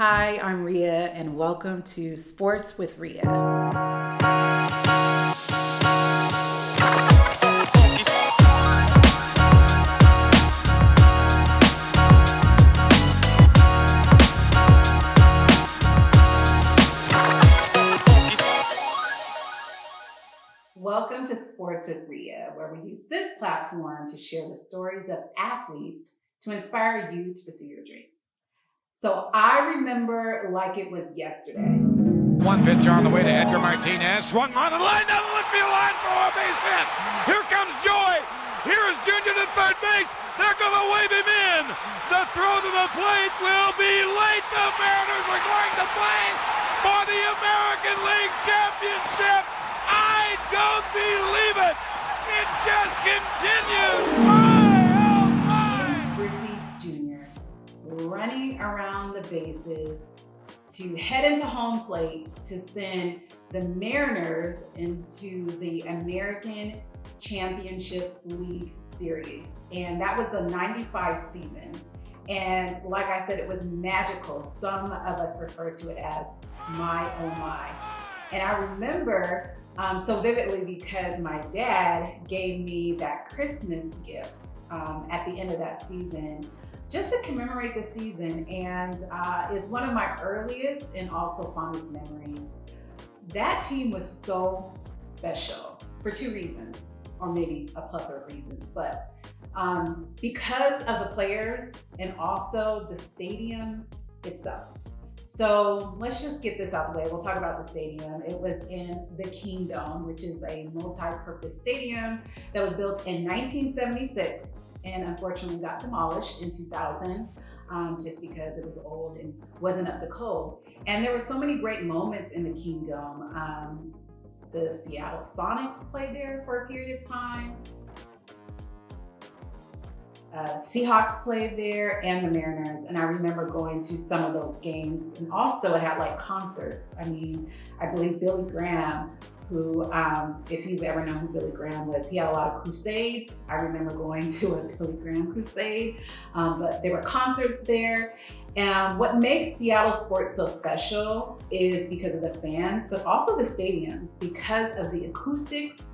Hi, I'm Ria, and welcome to Sports with Ria. Welcome to Sports with Ria, where we use this platform to share the stories of athletes to inspire you to pursue your dreams. So I remember like it was yesterday. One pitch on the way to Edgar Martinez. Swung on the line down the left field line for a base hit. Here comes Joy. Here is Junior to third base. They're going to wave him in. The throw to the plate will be late. The Mariners are going to play for the American League Championship. I don't believe it. It just continues. Ken Griffey Jr. running around the bases to head into home plate to send the Mariners into the American Championship League Series. And that was the 95 season. And like I said, it was magical. Some of us refer to it as my oh my. And I remember so vividly because my dad gave me that Christmas gift at the end of that season just to commemorate the season, and it's one of my earliest and also fondest memories. That team was so special for two reasons, or maybe a plethora of reasons, but because of the players and also the stadium itself. So let's just get this out of the way. We'll talk about the stadium. It was in the Kingdome, which is a multi-purpose stadium that was built in 1976 and unfortunately got demolished in 2000 just because it was old and wasn't up to code. And there were so many great moments in the Kingdome. The Seattle Sonics played there for a period of time. Seahawks played there and the Mariners, and I remember going to some of those games. And also it had like concerts. I mean, I believe Billy Graham, who, if you've ever known who Billy Graham was, he had a lot of crusades. I remember going to a Billy Graham crusade, but there were concerts there. And what makes Seattle sports so special is because of the fans, but also the stadiums, because of the acoustics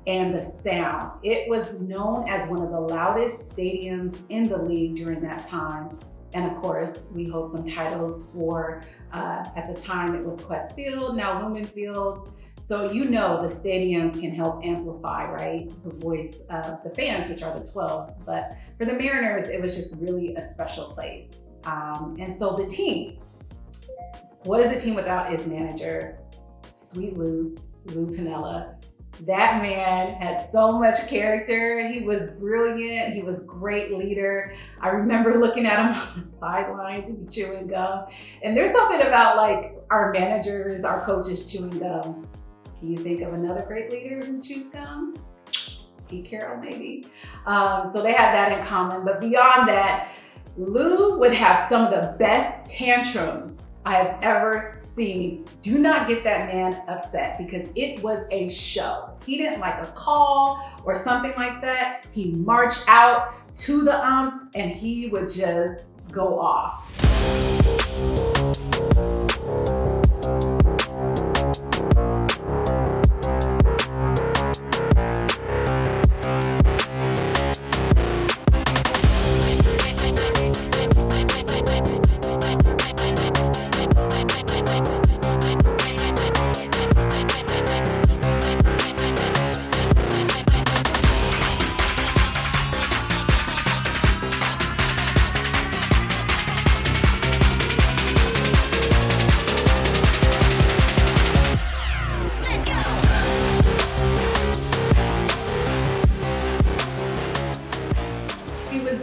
and the sound. It was known as one of the loudest stadiums in the league during that time. And of course, we hold some titles for, at the time it was Qwest Field, now Lumen Field. So you know the stadiums can help amplify, right, the voice of the fans, which are the 12s. But for the Mariners, it was just really a special place. And so the team, what is a team without its manager, Sweet Lou Piniella? That man had so much character. He was brilliant. He was a great leader. I remember looking at him on the sidelines, he'd be chewing gum. And there's something about like our managers, our coaches chewing gum. Can you think of another great leader who chews gum? Pete Carroll, maybe. So they had that in common. But beyond that, Lou would have some of the best tantrums I have ever seen. Do not get that man upset because it was a show. He didn't like a call or something like that. He marched out to the umps and he would just go off.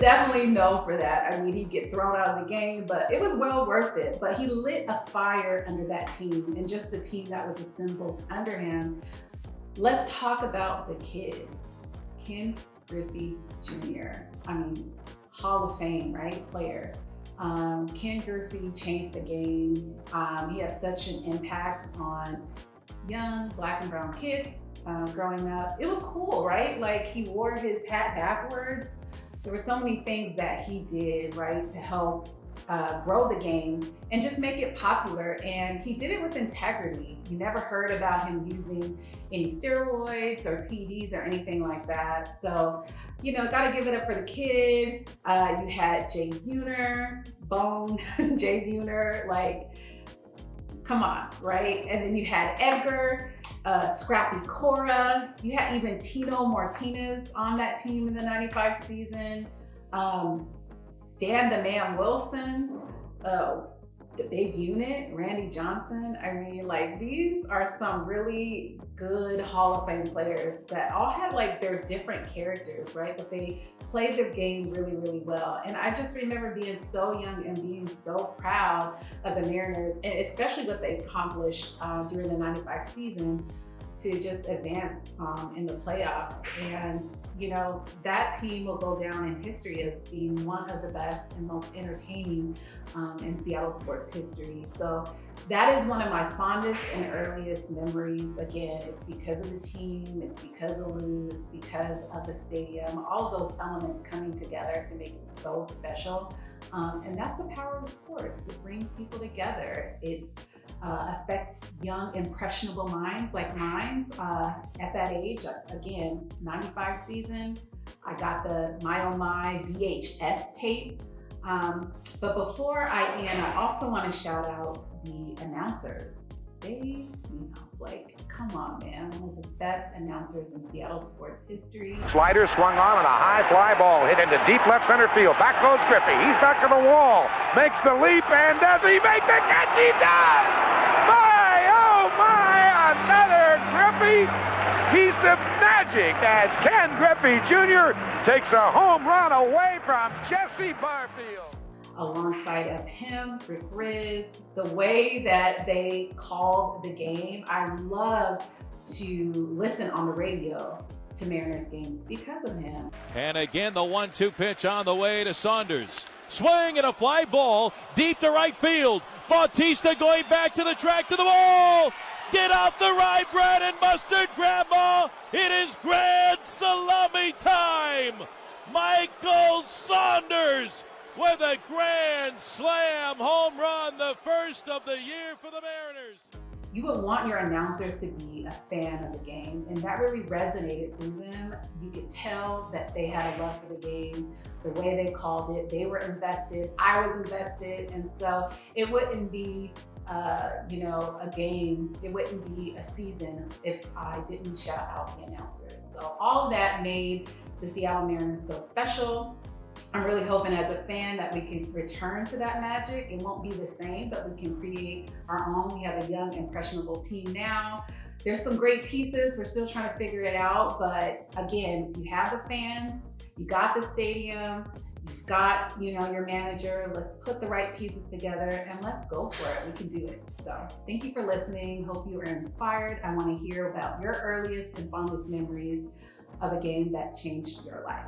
Definitely known for that. I mean, he'd get thrown out of the game, but it was well worth it. But he lit a fire under that team and just the team that was assembled under him. Let's talk about the kid, Ken Griffey Jr. I mean, Hall of Fame, right? Player. Ken Griffey changed the game. He has such an impact on young Black and brown kids growing up. It was cool, right? Like he wore his hat backwards. There were so many things that he did, right, to help grow the game and just make it popular. And he did it with integrity. You never heard about him using any steroids or PEDs or anything like that. So, you know, gotta give it up for the kid. You had Jay Buhner, Bone, Jay Buhner, like, come on, right? And then you had Edgar, Scrappy Cora. You had even Tino Martinez on that team in the 95 season. Dan the Man Wilson, the big unit, Randy Johnson. I mean, like, these are some really good Hall of Fame players that all had like their different characters, right? But they played their game really, really well. And I just remember being so young and being so proud of the Mariners, and especially what they accomplished during the 95 season to just advance in the playoffs. And, you know, that team will go down in history as being one of the best and most entertaining in Seattle sports history. So that is one of my fondest and earliest memories. Again, it's because of the team, it's because of Lou, it's because of the stadium, all of those elements coming together to make it so special. And that's the power of sports. It brings people together. It's affects young, impressionable minds like mine at that age. Again, 95 season, I got the My Oh My VHS tape. But before I end, I also want to shout out the announcers. Dave Niehaus, like, come on, man, one of the best announcers in Seattle sports history. Slider swung on and a high fly ball hit into deep left center field. Back goes Griffey. He's back to the wall. Makes the leap, and does he make the catch? He does! My, oh my, another Griffey piece of magic as Ken Griffey Jr. takes a home run away from Jesse Barfield. Alongside of him, Rick Riz, the way that they called the game, I love to listen on the radio to Mariners games because of him. And again, the 1-2 pitch on the way to Saunders. Swing and a fly ball deep to right field. Bautista going back to the track to the ball. Get out the rye bread and mustard, Grandma. It is grand salami time. Michael Saunders with a grand slam home run, the first of the year for the Mariners. You would want your announcers to be a fan of the game, and that really resonated through them. You could tell that they had a love for the game, the way they called it. They were invested, I was invested, and so it wouldn't be you know, a game, it wouldn't be a season if I didn't shout out the announcers. So all of that made the Seattle Mariners so special. I'm really hoping as a fan that we can return to that magic. It won't be the same, but we can create our own. We have a young, impressionable team now. There's some great pieces. We're still trying to figure it out. But again, you have the fans, you got the stadium, you've got, you know, your manager. Let's put the right pieces together and let's go for it. We can do it. So thank you for listening. Hope you are inspired. I want to hear about your earliest and fondest memories of a game that changed your life.